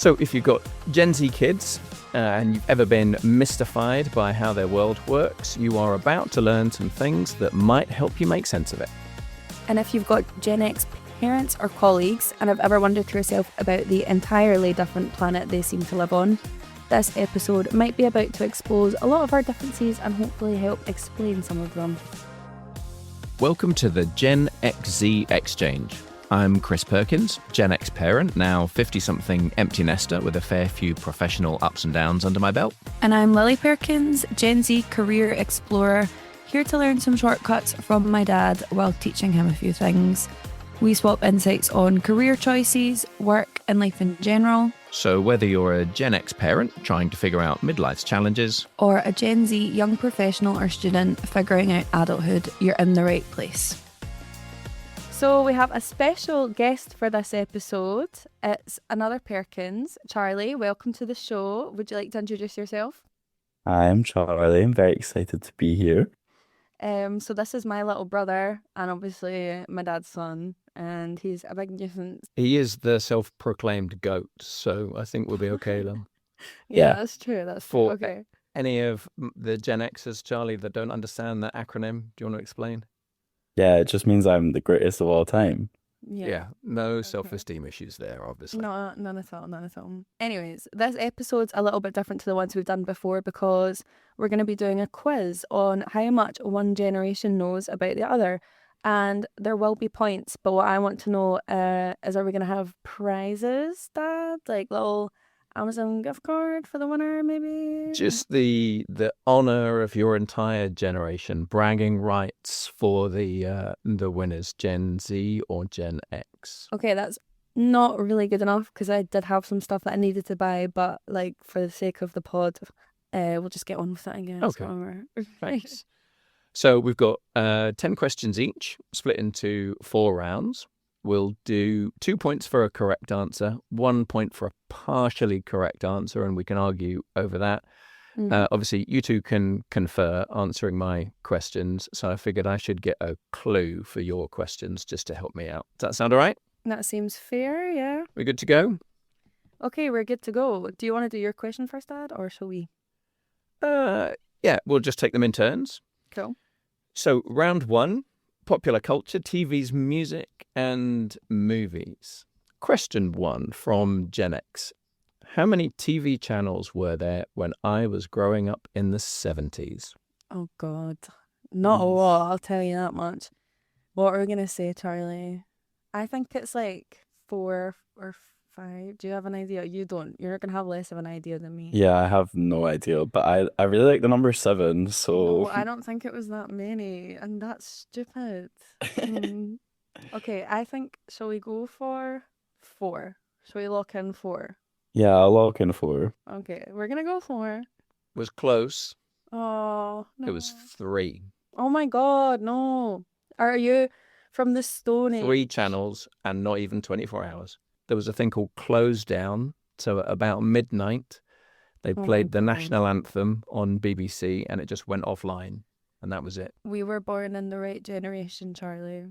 So if you've got Gen Z kids and you've ever been mystified by how their world works, you are about to learn some things that might help you make sense of it. And if you've got Gen X parents or colleagues and have ever wondered to yourself about the entirely different planet they seem to live on, this episode might be about to expose a lot of our differences and hopefully help explain some of them. Welcome to the Gen XZ Exchange. I'm Chris Perkins, Gen X parent, now 50-something empty nester with a fair few professional ups and downs under my belt. And I'm Lily Perkins, Gen Z career explorer, here to learn some shortcuts from my dad while teaching him a few things. We swap insights on career choices, work and life in general. So whether you're a Gen X parent trying to figure out midlife's challenges, or a Gen Z young professional or student figuring out adulthood, you're in the right place. So we have a special guest for this episode. It's another Perkins. Charlie, welcome to the show. Would you like to introduce yourself? Hi, I'm Charlie. I'm very excited to be here. So this is my little brother and obviously my dad's son, and he's a big nuisance. he is the self-proclaimed GOAT, so I think we'll be okay, Lil. Yeah, that's true. That's true. For Okay. any of the Gen Xers, Charlie, that don't understand that acronym, do you want to explain? Yeah, it just means I'm the greatest of all time. Yeah, no self-esteem issues there, obviously. No, none at all, none at all. Anyways, this episode's a little bit different to the ones we've done before because we're going to be doing a quiz on how much one generation knows about the other. And there will be points, but what I want to know is, are we going to have prizes, Dad? Like little Amazon gift card for the winner, maybe? Just the honor of your entire generation, bragging rights for the winners, Gen Z or Gen X. Okay, that's not really good enough because I did have some stuff that I needed to buy, but like for the sake of the pod, we'll just get on with it, I guess. Okay. Whatever. Thanks. So we've got 10 questions each, split into 4 rounds. We'll do 2 points for a correct answer, 1 point for a partially correct answer, and we can argue over that. Obviously, you two can confer answering my questions, so I figured I should get a clue for your questions just to help me out. Does that sound all right? That seems fair, yeah. We good to go? Okay, we're good to go. Do you want to do your question first, Dad, or shall we? Yeah, we'll just take them in turns. Cool. So, round 1, popular culture, TV's music and movies. Question 1 from Gen X. How many TV channels were there when I was growing up in the 70s? Oh, God. Not a lot, I'll tell you that much. What are we going to say, Charlie? I think it's like 4 or 5. Do you have an idea? You don't. You're going to have less of an idea than me. Yeah, I have no idea, but I really like the number 7, so No, I don't think it was that many, and that's stupid. Okay, I think, shall we go for 4? Shall we lock in 4? yeah, I'll lock in 4. Okay, we're going to go 4. Was close. Oh, no. It was 3. Oh my God, no. Are you from the Stone Age? 3 channels and not even 24 hours. There was a thing called Close Down. So at about midnight, they played the God. national anthem on BBC and it just went offline. And that was it. We were born in the right generation, Charlie.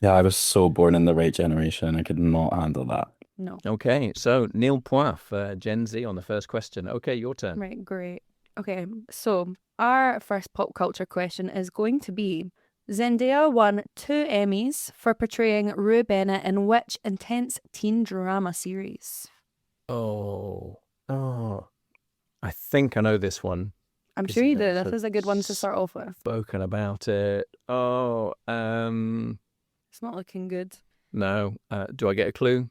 Yeah, I was so born in the right generation. I could not handle that. No. Okay, so nil point for Gen Z on the first question. Okay, your turn. Right, great. Okay, so our first pop culture question is going to be, Zendaya won 2 Emmys for portraying Rue Bennett in which intense teen drama series? Oh. I think I know this one. I'm sure you do. Isn't it? This is a good one to start off with. Spoken about it. Oh, It's not looking good. no. Do I get a clue?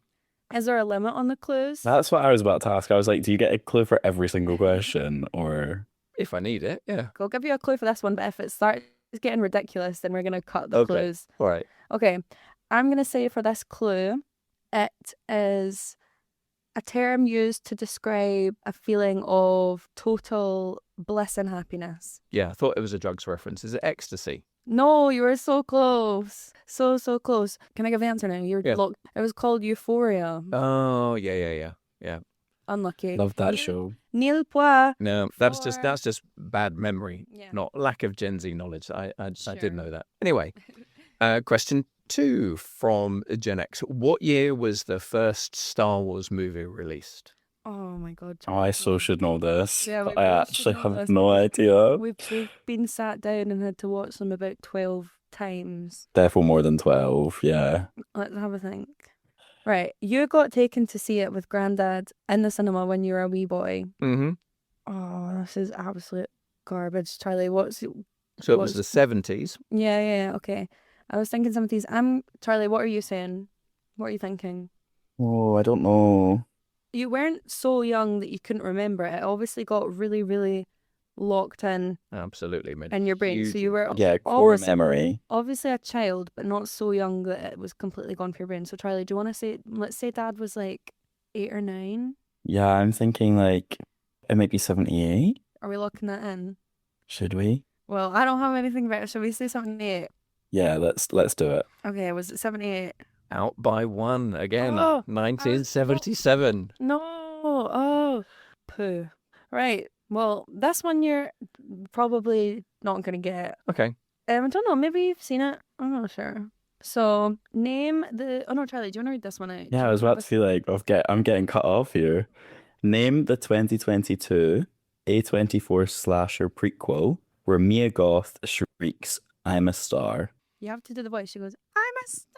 Is there a limit on the clues? That's what I was about to ask. I was like, do you get a clue for every single question, or... If I need it, yeah. I'll give you a clue for this one, but if it starts getting ridiculous, then we're going to cut the clues. All right. Okay, I'm going to say for this clue, it is a term used to describe a feeling of total bliss and happiness. Yeah, I thought it was a drugs reference. Is it ecstasy? No, you were so close. So close. Can I give the answer now? You're Yeah. locked. It was called Euphoria. Oh, yeah. Unlucky. Love that show. Nil point. No, that's just bad memory, Yeah. not lack of Gen Z knowledge. I Sure. did know that. Anyway, question 2 from Gen X. What year was the first Star Wars movie released? Oh my God, Oh, I so Charlie. should know this, Yeah, we but I both should actually know have this no because idea. we've been sat down and had to watch them about 12 times. Definitely more than 12, yeah. Let's have a think. Right, you got taken to see it with Grandad in the cinema when you were a wee boy. Mm-hmm. Oh, this is absolute garbage, Charlie. What's So it was the what's 70s. yeah, okay. I was thinking some of these. Charlie, what are you saying? What are you thinking? Oh, I don't know. You weren't so young that you couldn't remember it. It obviously got really, really locked Absolutely made a in your brain. So huge you were impact. Yeah, core obviously memory. obviously a child, but not so young that it was completely gone for your brain. So Charlie, do you want to say, let's say Dad was like 8 or 9? Yeah, I'm thinking like it might be 78. Are we locking that in? Should we? Well, I don't have anything better. Shall we say 78? Yeah, let's do it. Okay, was it 78? Out by one again. Oh, I was 1977. no. Oh, poo. Right. Well, this one you're probably not gonna get. Okay. I don't know. Maybe you've seen it. I'm not sure. So name the. Oh no, Charlie. Do you want to read this one out? Do Yeah, you I was wanna about to feel like I'm getting cut off here. Name the 2022 A24 slasher prequel where Mia Goth shrieks, "I'm a star." You have to do the voice. She goes, "I'm a star."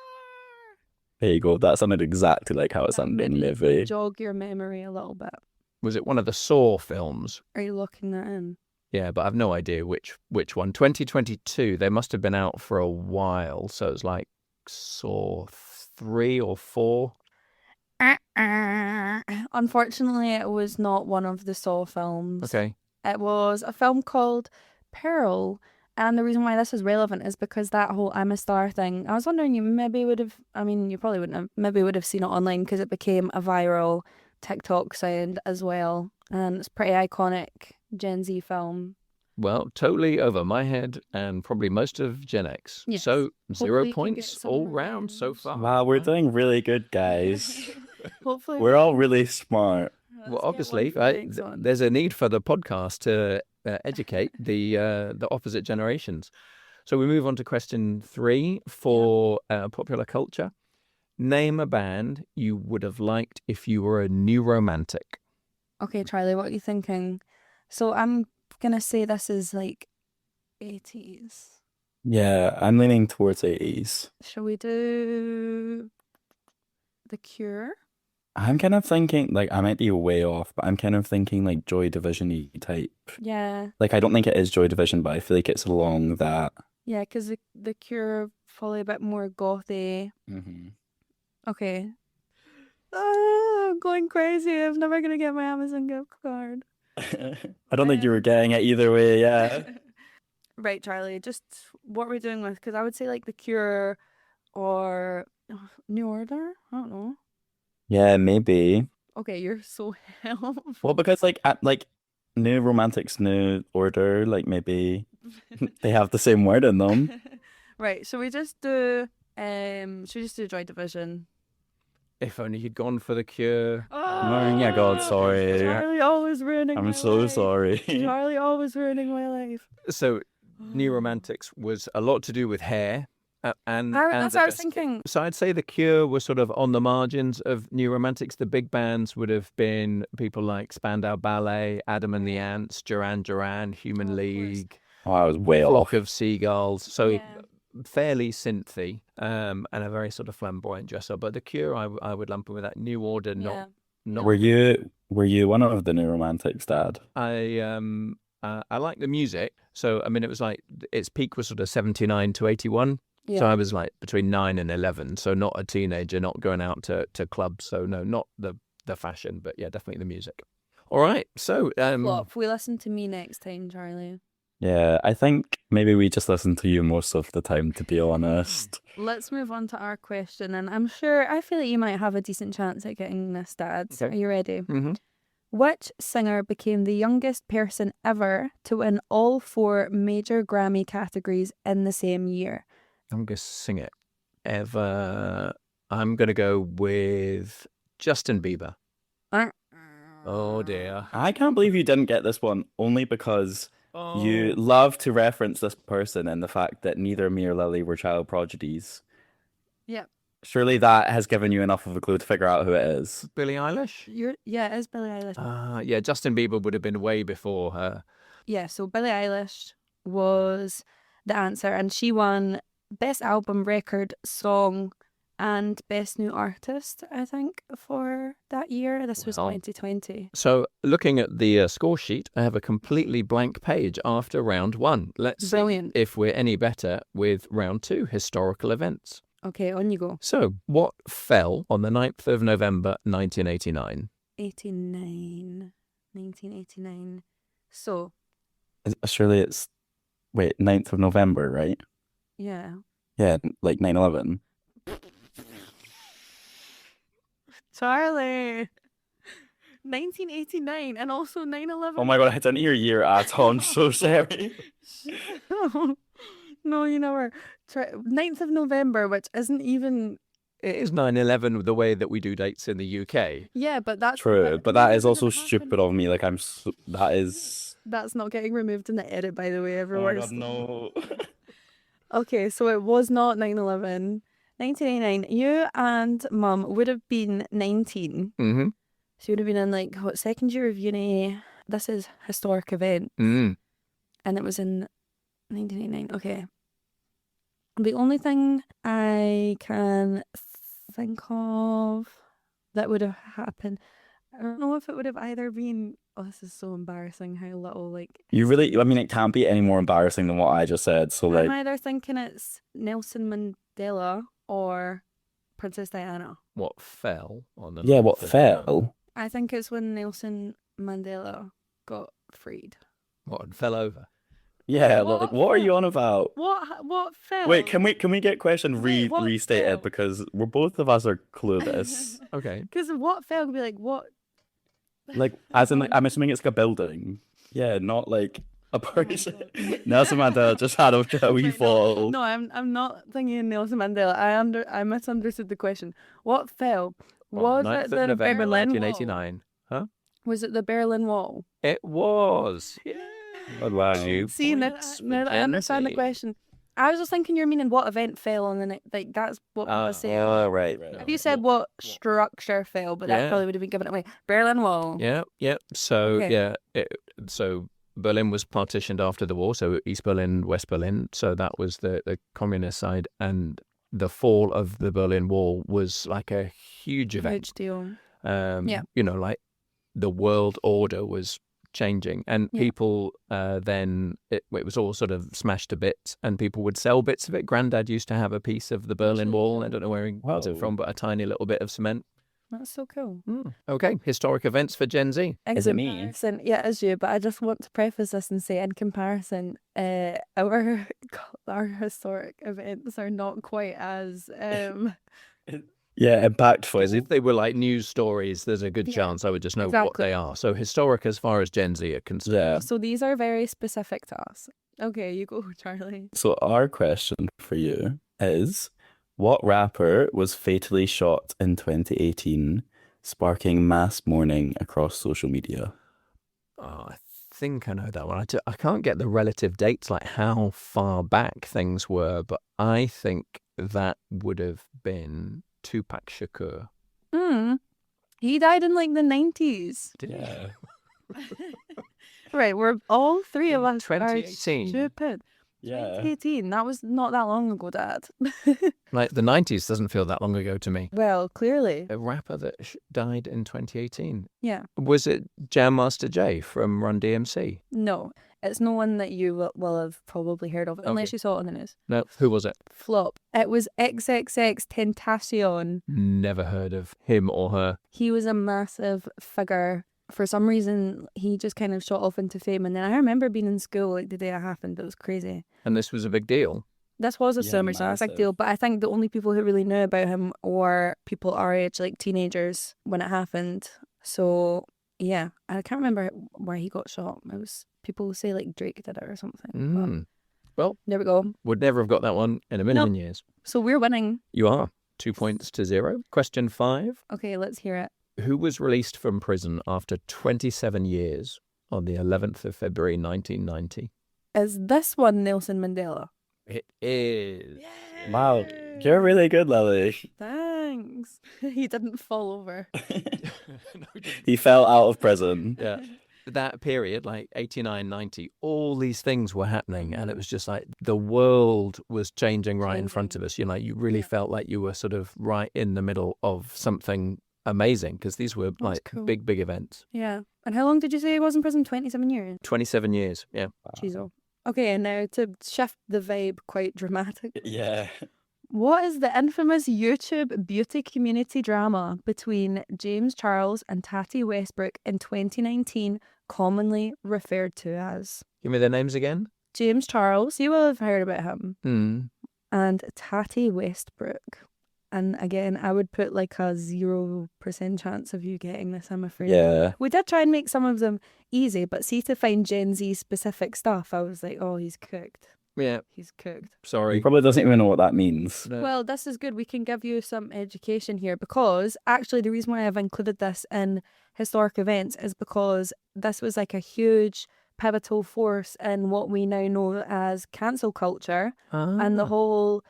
There you go. That sounded exactly like how it That sounded in maybe movie. jog your memory a little bit. Was it one of the Saw films? Are you locking that in? Yeah, but I've no idea which one. 2022. They must have been out for a while, so it's like Saw 3 or 4. Unfortunately, it was not one of the Saw films. Okay. It was a film called Pearl. And the reason why this is relevant is because that whole "I'm a star" thing. I was wondering, you maybe would have, I mean, you probably wouldn't have, maybe would have seen it online because it became a viral TikTok sound as well. And it's a pretty iconic Gen Z film. Well, totally over my head and probably most of Gen X. Yes. So Hopefully 0 you can get points some all round so revenge. far. Wow, we're doing really good, guys. Hopefully. We're all really smart. Well, obviously, there's a need for the podcast to educate the opposite generations. So we move on to question 3 for popular culture. Name a band you would have liked if you were a new romantic. Okay, Charlie, what are you thinking? So I'm gonna say this is like 80s. Yeah, I'm leaning towards 80s. Shall we do The Cure? I'm kind of thinking, like, I might be way off, but I'm kind of thinking like Joy Division-y type. Yeah, Like, I don't think it is Joy Division, but I feel like it's along that. yeah, because the Cure probably a bit more gothy. Mm-hmm. Okay. I'm going crazy. I'm never gonna get my Amazon gift card. I don't think you were getting it either way, yeah. Right, Charlie. Just what are we doing with? Because I would say like The Cure or New Order. I don't know. Yeah, maybe. Okay, you're so helpful. Well, because like New Romantics, New Order, like maybe they have the same word in them. Right, should we just do Joy Division? If only you'd gone for The Cure. Oh, yeah, God, sorry. Charlie always ruining my I'm so life. sorry. Charlie always ruining my life. So New Romantics was a lot to do with hair. And That's the what I was best- thinking. So I'd say The Cure was sort of on the margins of New Romantics. The big bands would have been people like Spandau Ballet, Adam and the Ants, Duran Duran, Human Oh, of course. League, Oh, I was way Flock off. of Seagulls. So Yeah. fairly synthy and a very sort of flamboyant dress up. But The Cure, I would lump in with that. New Order, Yeah. not. Were you one of the New Romantics, Dad? I like the music. So I mean, it was like its peak was sort of 79 to 81. Yeah. So I was like between 9 and 11. So not a teenager, not going out to clubs. So no, not the fashion, but yeah, definitely the music. All right. So Flop. We listen to me next time, Charlie. Yeah, I think maybe we just listen to you most of the time, to be honest. Let's move on to our question, and I feel like you might have a decent chance at getting this, Dad. Okay. Are you ready? Mm-hmm. Which singer became the youngest person ever to win all 4 major Grammy categories in the same year? I'm going to sing it ever. I'm going to go with Justin Bieber. Oh dear. I can't believe you didn't get this one, only because you Oh. love to reference this person and the fact that neither me or Lily were child prodigies. Yep. Surely that has given you enough of a clue to figure out who it is. Billie Eilish? Yeah, it is Billie Eilish. Yeah, Justin Bieber would have been way before her. Yeah, so Billie Eilish was the answer, and she won Best Album, Record, Song, and Best New Artist, I think, for that year. This was Wow. 2020. So, looking at the score sheet, I have a completely blank page after round 1. Let's Brilliant. see if we're any better with round 2, historical events. Okay, on you go. So, what fell on the 9th of November 1989? 1989. So, Surely it's, wait, 9th of November, right? yeah. Yeah, like 9/11. Charlie. 1989 and also 9/11. Oh my god, I didn't hear year at all. I'm so sorry. No, you never. 9th of November, which isn't even. It is 9/11 the way that we do dates in the UK. Yeah, but that's True, but that is doesn't also happen. stupid of me. Like, that is. That's not getting removed in the edit, by the way. Oh my Everyone's. god, no. Okay, so it was not 9/11. 1989. You and Mum would have been 19. Mm-hmm. So you would have been in like what, second year of uni. This is historic event, Mm. and it was in 1989. Okay. The only thing I can think of that would have happened, I don't know if it would have either been. Oh, this is so embarrassing. How little like. You really, I mean, it can't be any more embarrassing than what I just said. So, I'm like, either thinking it's Nelson Mandela or Princess Diana. What fell on the yeah, what 9th of fell? I think it's when Nelson Mandela got freed. What fell over? Yeah, What like, what are you on about? What fell? Wait, can we get question Wait, what restated fell? because we're both of us are clueless. Okay. Because what fell would be like what? Like, as in, like, I'm assuming it's like a building. Yeah, not like a person. Nelson Mandela just had a wee fall. No, I'm not thinking Nelson Mandela. I misunderstood the question. What fell? Was 9th it of the November Berlin Wall? 1989. Huh? Was it the Berlin Wall? It was. Yeah. Oh, wow. See, now that I understand the Mackenzie. question. I was just thinking you're meaning what event fell on the night. Like, that's what I was saying. Oh, right. If you said what structure fell, but that Yeah. probably would have been given away. Berlin Wall. Yeah. So, Okay. so Berlin was partitioned after the war, so East Berlin, West Berlin. So that was the communist side. And the fall of the Berlin Wall was like a huge event. Huge deal. Yeah. You know, like the world order was changing, and Yeah. people then it was all sort of smashed to bits, and people would sell bits of it. Granddad used to have a piece of the Berlin Wall. I don't know where he got it from, but a tiny little bit of cement. That's so cool. Okay, historic events for Gen Z. Is it me? Comparison, yeah, it is you. But I just want to preface this and say, in comparison, our historic events are not quite as Yeah, impactful. Because if they were like news stories, there's a good Yeah, chance I would just know what exactly. they are. So historic as far as Gen Z are concerned. Yeah. So these are very specific to us. Okay, you go, Charlie. So our question for you is, what rapper was fatally shot in 2018, sparking mass mourning across social media? Oh, I think I know that one. I can't get the relative dates, like how far back things were, but I think that would have been Tupac Shakur. He died in like the 90s. Yeah. Right, we're all three of us are 2018. stupid. Yeah. 2018, that was not that long ago, Dad. Like the 90s doesn't feel that long ago to me. Well, clearly. A rapper that died in 2018. Yeah. Was it Jam Master Jay from Run DMC? No, it's no one that you will have probably heard of, unless Okay. you saw it on the news. No, who was it? Flop. It was XXX Tentacion. Never heard of him or her. He was a massive figure. For some reason, he just kind of shot off into fame. And then I remember being in school like the day it happened. It was crazy. And this was a big deal. This was a Yeah, summer, so that's a big massive. deal. But I think the only people who really knew about him were people our age, like teenagers, when it happened. So yeah, I can't remember where he got shot. It was people say like Drake did it or something. But Mm. Well, there we go. would never have got that one in a million years. So we're winning. You are. 2 points to 0. Question 5. Okay, let's hear it. Who was released from prison after 27 years on the 11th of February 1990? Is this one Nelson Mandela? It is. Wow. You're really good, Lily. Thanks. He didn't fall over. No, we didn't. He fell out of prison. Yeah. That period, like 89, 90, all these things were happening. And it Mhm. was just like the world was changing right in front of Changing. us. You know, you really Yeah. felt like you were sort of right in the middle of something amazing because these were That's like cool. big events. Yeah. And how long did you say he was in prison? 27 years? 27 years. Yeah. Jeez. Okay, and now to shift the vibe quite dramatic. Yeah. What is the infamous YouTube beauty community drama between James Charles and Tati Westbrook in 2019 commonly referred to as? Give me their names again. James Charles, you will have heard about him, Hmm. and Tati Westbrook. And again, I would put like a 0% chance of you getting this, I'm afraid. Yeah. We did try and make some of them easy, but see, to find Gen Z specific stuff, I was like, oh, he's cooked. Yeah. He's cooked. He Sorry. probably doesn't even know what that means. No. Well, this is good. We can give you some education here because actually the reason why I've included this in historic events is because this was like a huge pivotal force in what we now know as cancel culture and the Ah. whole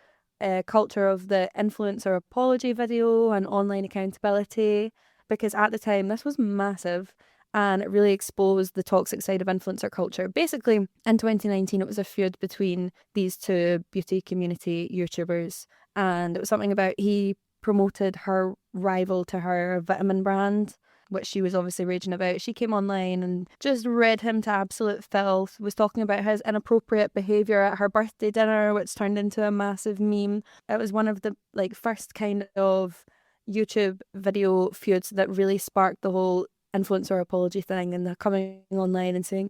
culture of the influencer apology video and online accountability, because at the time this was massive and it really exposed the toxic side of influencer culture. Basically, in 2019, it was a feud between these two beauty community YouTubers, and it was something about he promoted her rival to her vitamin brand, which she was obviously raging about. She came online and just read him to absolute filth, was talking about his inappropriate behaviour at her birthday dinner, which turned into a massive meme. It was one of the first kind of YouTube video feuds that really sparked the whole influencer apology thing, and the coming online and saying,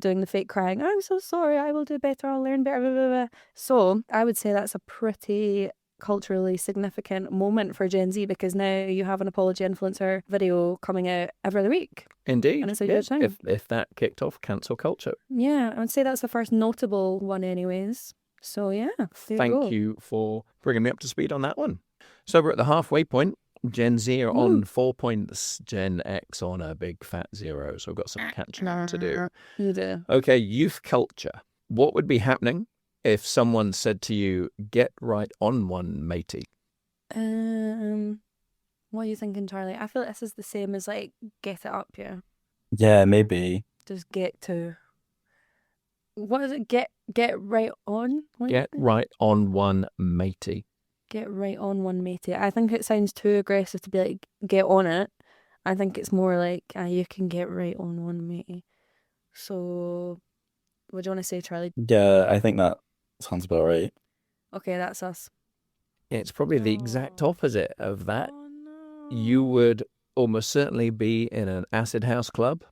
doing the fake crying, I'm so sorry, I will do better, I'll learn better, blah, blah, blah. So I would say that's a pretty culturally significant moment for Gen Z, because now you have an apology influencer video coming out every other week. Indeed. And it's a Yeah. huge thing. If that kicked off cancel culture. Yeah, I would say that's the first notable one anyways. So yeah, there Thank go. you for bringing me up to speed on that one. So we're at the halfway point. Gen Z are Woo. on 4 points, Gen X on a big fat 0. So we've got some catching up to do. You do. Okay, youth culture. What would be happening if someone said to you, get right on one, matey? What are you thinking, Charlie? I feel like this is the same as like get it up, yeah. Yeah, maybe. Just get to. What is it? Get right on. What do you Get think? right on one, matey. Get right on one, matey. I think it sounds too aggressive to be like get on it. I think it's more like you can get right on one, matey. So, what do you want to say, Charlie? Yeah, I think that sounds about right. Okay, that's us. Yeah, it's probably the exact opposite of that. Oh no. You would almost certainly be in an acid house club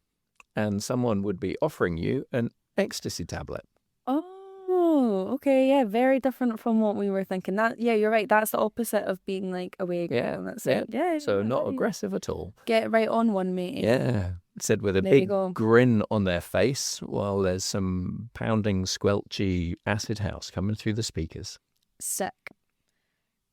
and someone would be offering you an ecstasy tablet. Oh, okay, yeah, very different from what we were thinking. Yeah, you're right. That's the opposite of being like away. Yeah, That's yeah. it. Yeah. So not right. aggressive at all. Get right on one, matey. Yeah. Said with a There you big go. grin on their face while there's some pounding, squelchy acid house coming through the speakers. Sick.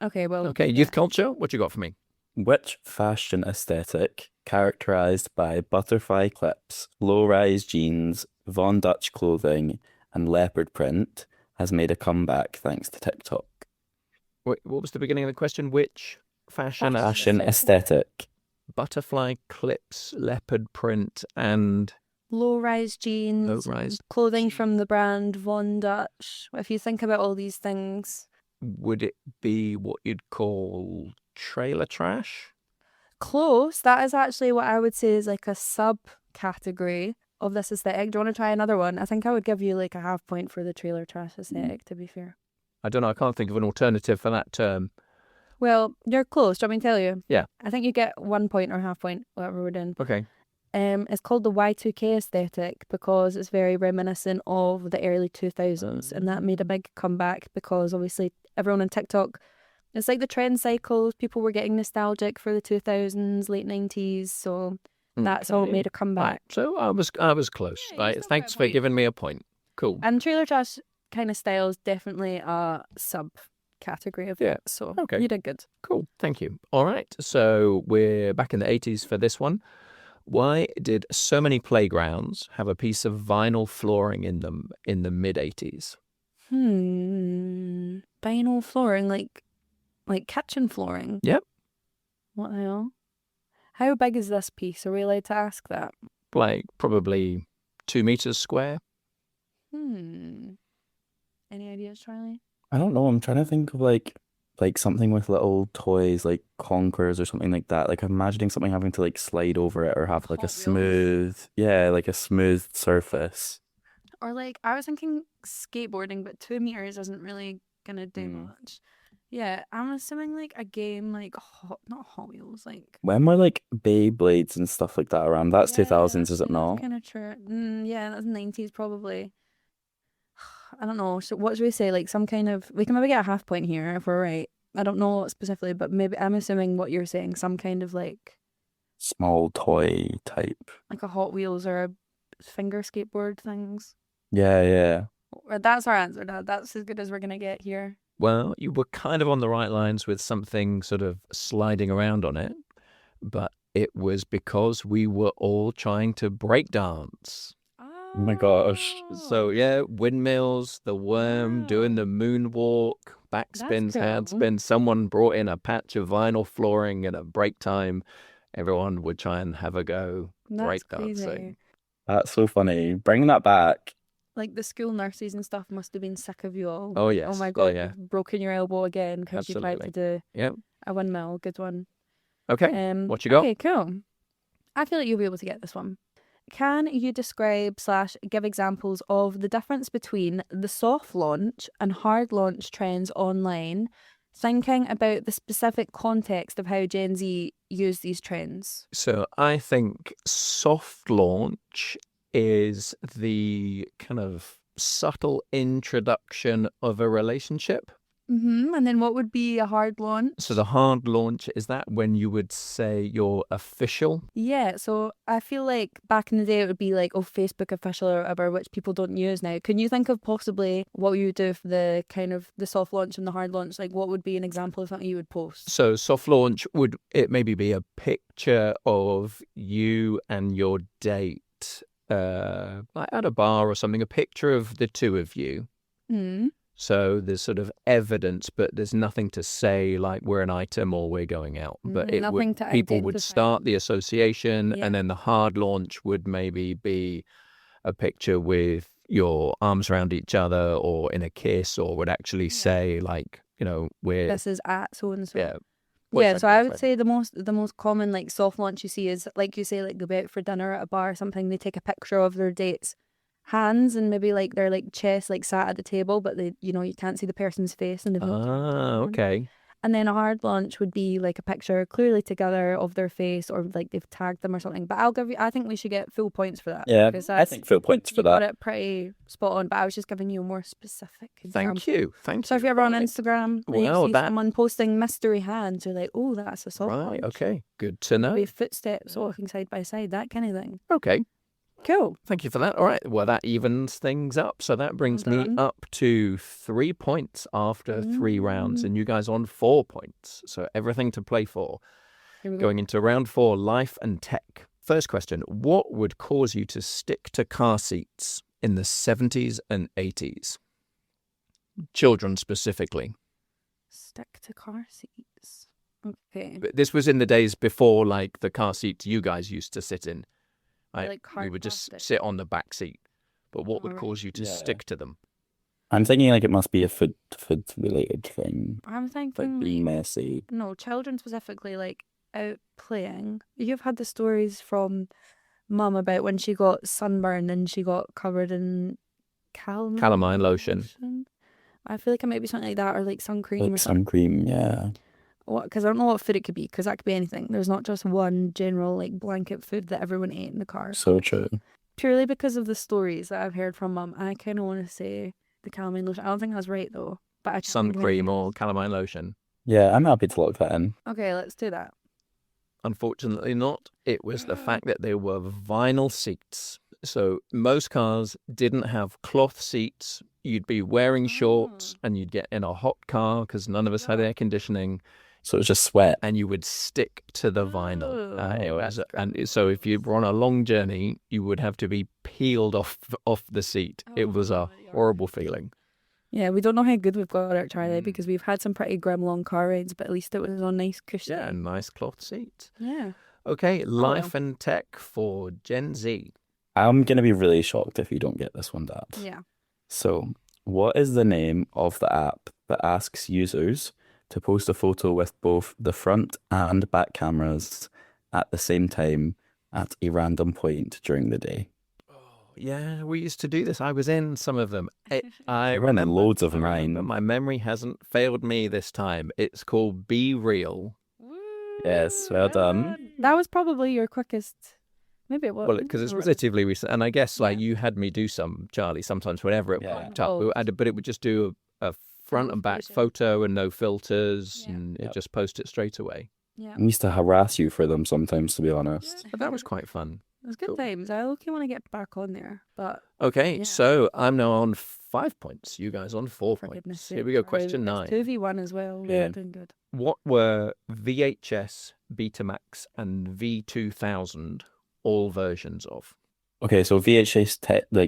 Okay, well. Okay, youth culture, what you got for me? Which fashion aesthetic, characterized by butterfly clips, low-rise jeans, Von Dutch clothing, and leopard print, has made a comeback thanks to TikTok? Wait, what was the beginning of the question? Which fashion? Fashion aesthetic. Butterfly clips, leopard print, and Low-rise jeans, low-rise. clothing from the brand Von Dutch. If you think about all these things, Would it be what you'd call trailer trash? close. That is actually what I would say is like a subcategory of this aesthetic. Do you want to try another one? I think I would give you like a half point for the trailer trash aesthetic, to be fair. I don't know. I can't think of an alternative for that term. Well, you're close. Do you want me to tell you? Yeah. I think you get 1 point or half point, whatever we're doing. Okay. It's called the Y2K aesthetic because it's very reminiscent of the early 2000s, and that made a big comeback because obviously everyone on TikTok, it's like the trend cycles. People were getting nostalgic for the 2000s, late 90s, so that's how it Okay. made a comeback. Right. So I was close. Yeah, you Right. still got Thanks a for point. giving me a point. Cool. And trailer trash kind of style is definitely a sub-category of Yeah. it, so Okay. you did good. Cool. Thank you. All right. So we're back in the 80s for this one. Why did so many playgrounds have a piece of vinyl flooring in them in the mid 80s? Vinyl flooring, like Like kitchen flooring. Yep. What the hell? How big is this piece? Are we allowed to ask that? Like probably 2 meters square. Any ideas, Charlie? I don't know. I'm trying to think of like something with little toys, like conkers or something like that. Like I'm imagining something having to like slide over it or have like a Hot Wheels? smooth, yeah, like a smooth surface. Or like, I was thinking skateboarding, but 2 meters isn't really gonna do much. Yeah, I'm assuming like a game like not Hot Wheels, like When were like Beyblades and stuff like that around? That's 2000s, is it that's not? kind of true. Yeah, that's 90s probably. I don't know. So what should we say? Like some kind of we can maybe get a half point here if we're right. I don't know what specifically, but maybe I'm assuming what you're saying, some kind of like Small toy type. a Hot Wheels or a finger skateboard things. Yeah, yeah. Or that's our answer, Dad. That's as good as we're gonna get here. Well, you were kind of on the right lines with something sort of sliding around on it, but it was because we were all trying to break dance. Oh my gosh. So yeah, windmills, the worm, doing the moonwalk, backspins, cool. handspins. Someone brought in a patch of vinyl flooring and at break time, everyone would try and have a go break dancing. Crazy. That's so funny. Bringing that back. Like the school nurses and stuff must have been sick of you all. Oh yes. Oh my God, Yeah. you've broken your elbow again because you tried to do Yep. a windmill. Good one. Okay. What you got? Okay, cool. I feel like you'll be able to get this one. Can you describe / give examples of the difference between the soft launch and hard launch trends online, thinking about the specific context of how Gen Z use these trends? So I think soft launch is the kind of subtle introduction of a relationship. And then what would be a hard launch? So the hard launch, is that when you would say you're official? Yeah, so I feel like back in the day it would be like, Facebook official or whatever, which people don't use now. Can you think of possibly what you would do for the kind of the soft launch and the hard launch? Like what would be an example of something you would post? So soft launch would it maybe be a picture of you and your date, like at a bar or something, a picture of the two of you. So there's sort of evidence, but there's nothing to say like we're an item or we're going out. But people would start the association, and then the hard launch would maybe be a picture with your arms around each other or in a kiss, or would actually say like, this is at so and so. Yeah. Yeah, so I would say the most common like soft launch you see is like you say, like they'll be out for dinner at a bar or something, they take a picture of their date's hands and maybe like their like chest like sat at the table, but they you can't see the person's face and they've okay. And then a hard launch would be like a picture clearly together of their face, or like they've tagged them or something. But I think we should get full points for that. Yeah, I think full points for that. You got it pretty spot on, but I was just giving you a more specific example. Thank you. So if you're ever on Instagram and you see someone posting mystery hands, you're like, oh, that's a soft launch. Right, okay. Good to know. Maybe footsteps walking side by side, that kind of thing. Okay. Cool. Thank you for that. All right. Well, that evens things up. So that brings me up to 3 points after 3 rounds, and you guys on 4 points. So everything to play for. Going into round 4, life and tech. First question, what would cause you to stick to car seats in the 70s and 80s? Children specifically. Stick to car seats. Okay. But this was in the days before, like, the car seats you guys used to sit in. Like we would just sit on the back seat. But what would cause you to stick to them? I'm thinking like it must be a food related thing. I'm thinking like being messy. No, children specifically, like out playing. You've had the stories from Mum about when she got sunburned and she got covered in calamine lotion. I feel like it might be something like that, or like sun cream. Like sun cream, yeah. Because I don't know what food it could be, because that could be anything. There's not just one general like blanket food that everyone ate in the car. So true. Purely because of the stories that I've heard from Mum, I kind of want to say the calamine lotion. I don't think that's right though. But I sun cream or calamine lotion. Yeah, I'm happy to lock that in. Okay, let's do that. Unfortunately not. It was the fact that they were vinyl seats. So most cars didn't have cloth seats. You'd be wearing shorts and you'd get in a hot car because none of us had air conditioning. So it was just sweat. And you would stick to the vinyl. And so if you were on a long journey, you would have to be peeled off the seat. It was a horrible feeling. Yeah, we don't know how good we've got it, Charlie, Mm. because we've had some pretty grim long car rides, but at least it was on nice cushion. Yeah, nice cloth seat. Yeah. Okay, life well. and tech for Gen Z. I'm going to be really shocked if you don't get this one, Dad. Yeah. So, what is the name of the app that asks users to post a photo with both the front and back cameras at the same time at a random point during the day? Yeah, we used to do this. I was in some of them. I You're in remember loads of I remember. mine. My memory hasn't failed me this time. It's called Be Real. Yes, well done. That was probably your quickest. Maybe it was. Well, because it's relatively recent, and I guess like Yeah. you had me do some, Charlie, sometimes whenever it Yeah. popped up, but it would just do a front and back Notification. photo and no filters, Yeah. and Yep. it just post it straight away. Yeah. I used to harass you for them sometimes, to be honest. But that was quite fun. It was good Cool. times. I look want to get back on there, but Okay, Yeah. so I'm now on 5 points. You guys on 4 for goodness points. sake. Here we go, Charlie, question it's 9. 2v1 as well. We're Yeah. not doing good. What were VHS, Betamax, and V2000 all versions of? Okay, so VHS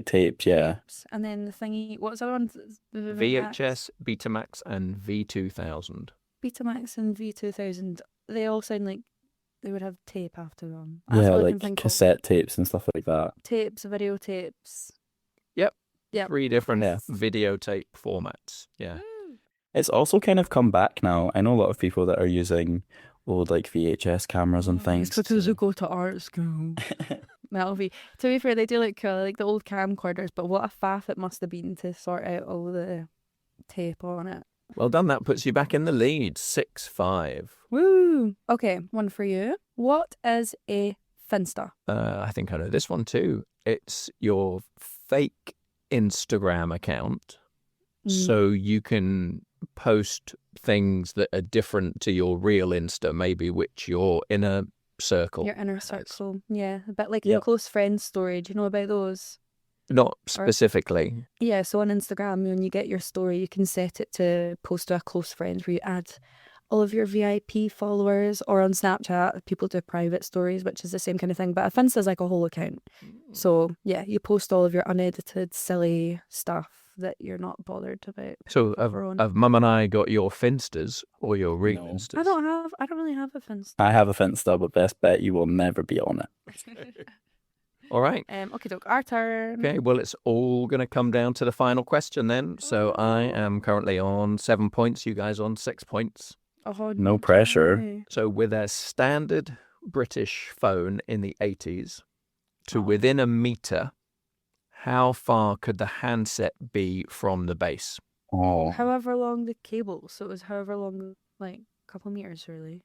tapes, yeah. And then the thingy, what's the other one? The VHS, Betamax, and V2000. Betamax and V2000. They all sound like they would have tape after them. Yeah, all I can like think of. cassette tapes and stuff like that. Tapes, videotapes. Yep. Yep. 3 different Yeah. videotape formats. Yeah. It's also kind of come back now. I know a lot of people that are using old like VHS cameras and things. It's because you go to art school. That'll be. To be fair, they do look cool, like the old camcorders. But what a faff it must have been to sort out all the tape on it. Well done. That puts you back in the lead. 6-5. Woo! Okay, one for you. What is a Finsta? I think I know this one too. It's your fake Instagram account. So you can post things that are different to your real Insta, maybe which your inner circle. Your inner has. circle. Yeah, a bit like Yep. the close friends story. Do you know about those? Not specifically. Yeah, so on Instagram, when you get your story, you can set it to post to a close friend where you add all of your VIP followers, or on Snapchat, people do private stories, which is the same kind of thing. But a Finsta is like a whole account. So yeah, you post all of your unedited, silly stuff that you're not bothered about. So Everyone. have Mum and I got your Finstas or your real No. Instas? I don't really have a Finsta. I have a Finsta, but best bet you will never be on it. All right. Okay, doke, our turn. Okay, well, it's all going to come down to the final question then. So I am currently on 7 points, you guys on 6 points. Oh, No pressure. Charlie. So with a standard British phone in the 80s to Oh. within a meter, how far could the handset be from the base? Oh, However long the cable, so it was however long, like a couple meters, really.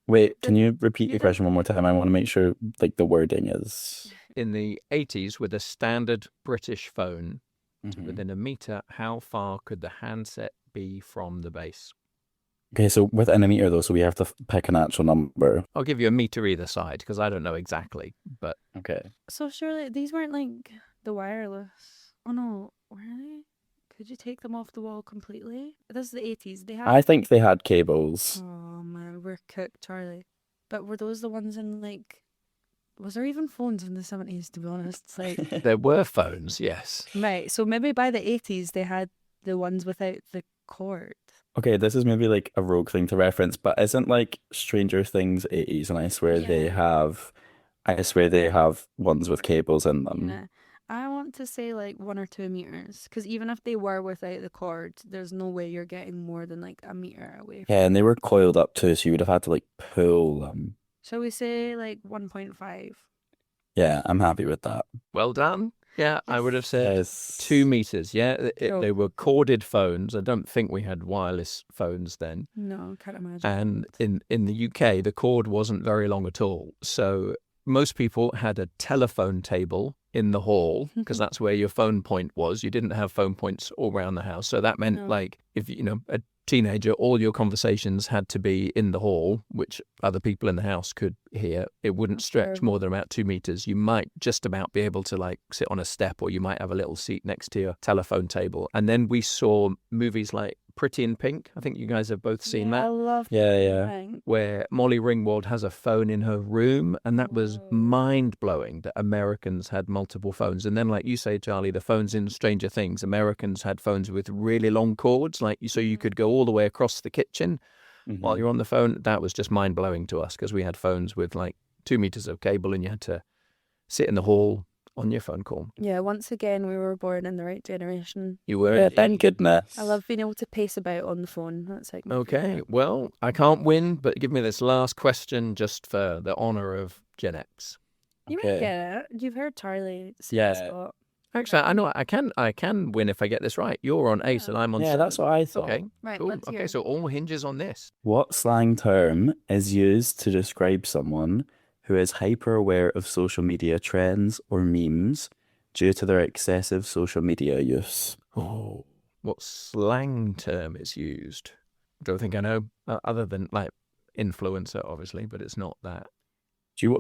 wait, can you repeat you your did- question one more time? I want to make sure like the wording is. In the 80s, with a standard British phone Mhm. within a meter, how far could the handset be from the base? Okay, so within a meter though, so we have to pick an actual number. I'll give you a meter either side because I don't know exactly, but Okay. So surely these weren't like the wireless. Oh no, were they? Could you take them off the wall completely? This is the 80s. They had. I think they had cables. Oh man, we're cooked, Charlie. But were those the ones in like? Was there even phones in the 70s? To be honest, it's like there were phones, yes. right. So maybe by the 80s they had the ones without the cord. Okay, this is maybe like a rogue thing to reference, but isn't like Stranger Things 80s, and I swear they Yeah. have ones with cables in them. Yeah. I want to say like 1 or 2 meters, because even if they were without the cord, there's no way you're getting more than like a meter away. Yeah, and they were coiled up too, so you would have had to like pull them. Shall we say like 1.5? Yeah, I'm happy with that. Well done. Yeah, I would have said Yes. 2 meters. Yeah, Cool. they were corded phones. I don't think we had wireless phones then. No, can't imagine. And in the UK, the cord wasn't very long at all. So most people had a telephone table in the hall because that's where your phone point was. You didn't have phone points all around the house. So that meant No. like if a teenager, all your conversations had to be in the hall, which other people in the house could hear. It wouldn't That's stretch terrible. more than about 2 meters. You might just about be able to like sit on a step, or you might have a little seat next to your telephone table. And then we saw movies like Pretty in Pink. I think you guys have both seen I that, love Yeah. Pink. where Molly Ringwald has a phone in her room, and that was Whoa. mind-blowing that Americans had multiple phones. And then, like you say, Charlie, the phones in Stranger Things, Americans had phones with really long cords, like so you could go all the way across the kitchen while Mhm. you're on the phone. That was just mind-blowing to us because we had phones with like 2 meters of cable, and you had to sit in the hall on your phone call. Yeah, once again, we were born in the right generation. You were. Yeah, thank goodness. I love being able to pace about on the phone. That's like my Okay, favourite. well, I can't win, but give me this last question just for the honour of Gen X. You Okay. might get it. You've heard Charlie say Yeah. Scott. Actually, I know I can win if I get this right. You're on 8 and I'm on Yeah, 7. that's what I thought. Okay, Right, cool. let's hear. Okay, so all hinges on this. What slang term is used to describe someone who is hyper aware of social media trends or memes due to their excessive social media use? Oh, what slang term is used? Don't think I know, other than like influencer, obviously, but it's not that.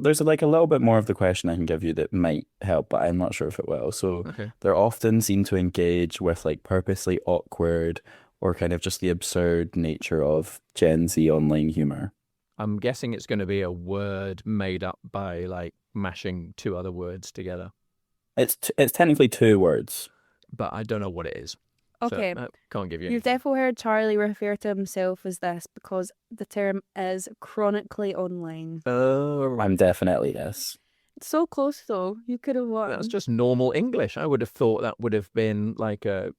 There's like a little bit more of the question I can give you that might help, but I'm not sure if it will. So Okay. they're often seen to engage with like purposely awkward or kind of just the absurd nature of Gen Z online humor. I'm guessing it's going to be a word made up by like mashing 2 other words together, It's technically 2 words. but I don't know what it is. So, Okay. can't give you You've anything. definitely heard Charlie refer to himself as this because the term is chronically online. I'm definitely yes. So close though. You could have won. That's just normal English. I would have thought that would have been like a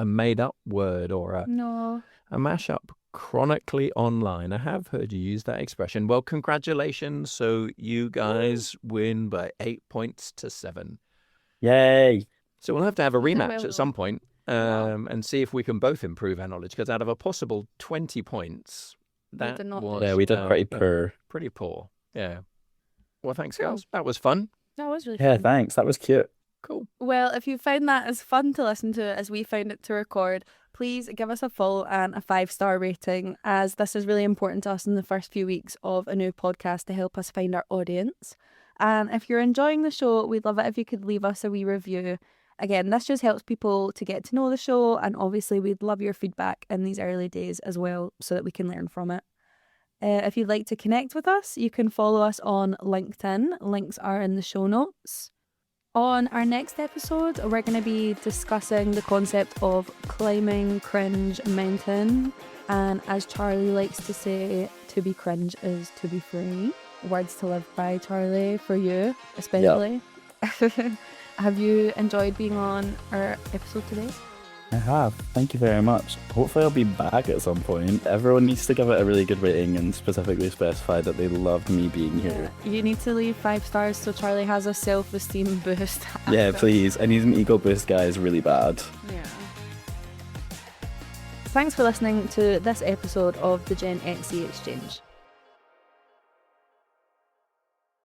made up word or a No. mashup. Chronically online. I have heard you use that expression. Well, congratulations. So you guys win by 8 points to 7. Yay! So we'll have to have a You did rematch well, at though. some point, and see if we can both improve our knowledge. Because out of a possible 20 points, that did not do was Yeah, we did pretty poor. pretty poor. Yeah. Well, thanks, Cool. girls. That was fun. That was really Yeah, fun. thanks. That was cute. Cool. Well, if you found that as fun to listen to as we found it to record, please give us a follow and a 5-star rating, as this is really important to us in the first few weeks of a new podcast to help us find our audience. And if you're enjoying the show, we'd love it if you could leave us a wee review. Again, this just helps people to get to know the show, and obviously we'd love your feedback in these early days as well so that we can learn from it. If you'd like to connect with us, you can follow us on LinkedIn. Links are in the show notes. On our next episode, we're going to be discussing the concept of climbing cringe mountain. And as Charlie likes to say, to be cringe is to be free. Words to live by, Charlie, for you especially. Have you enjoyed being on our episode today? I have. Thank you very much. Hopefully I'll be back at some point. Everyone needs to give it a really good rating and specifically specify that they loved me being here. You need to leave 5 stars so Charlie has a self-esteem boost. Yeah, after. please. I need an ego boost, guys, really bad. Yeah. Thanks for listening to this episode of the Gen XC Exchange.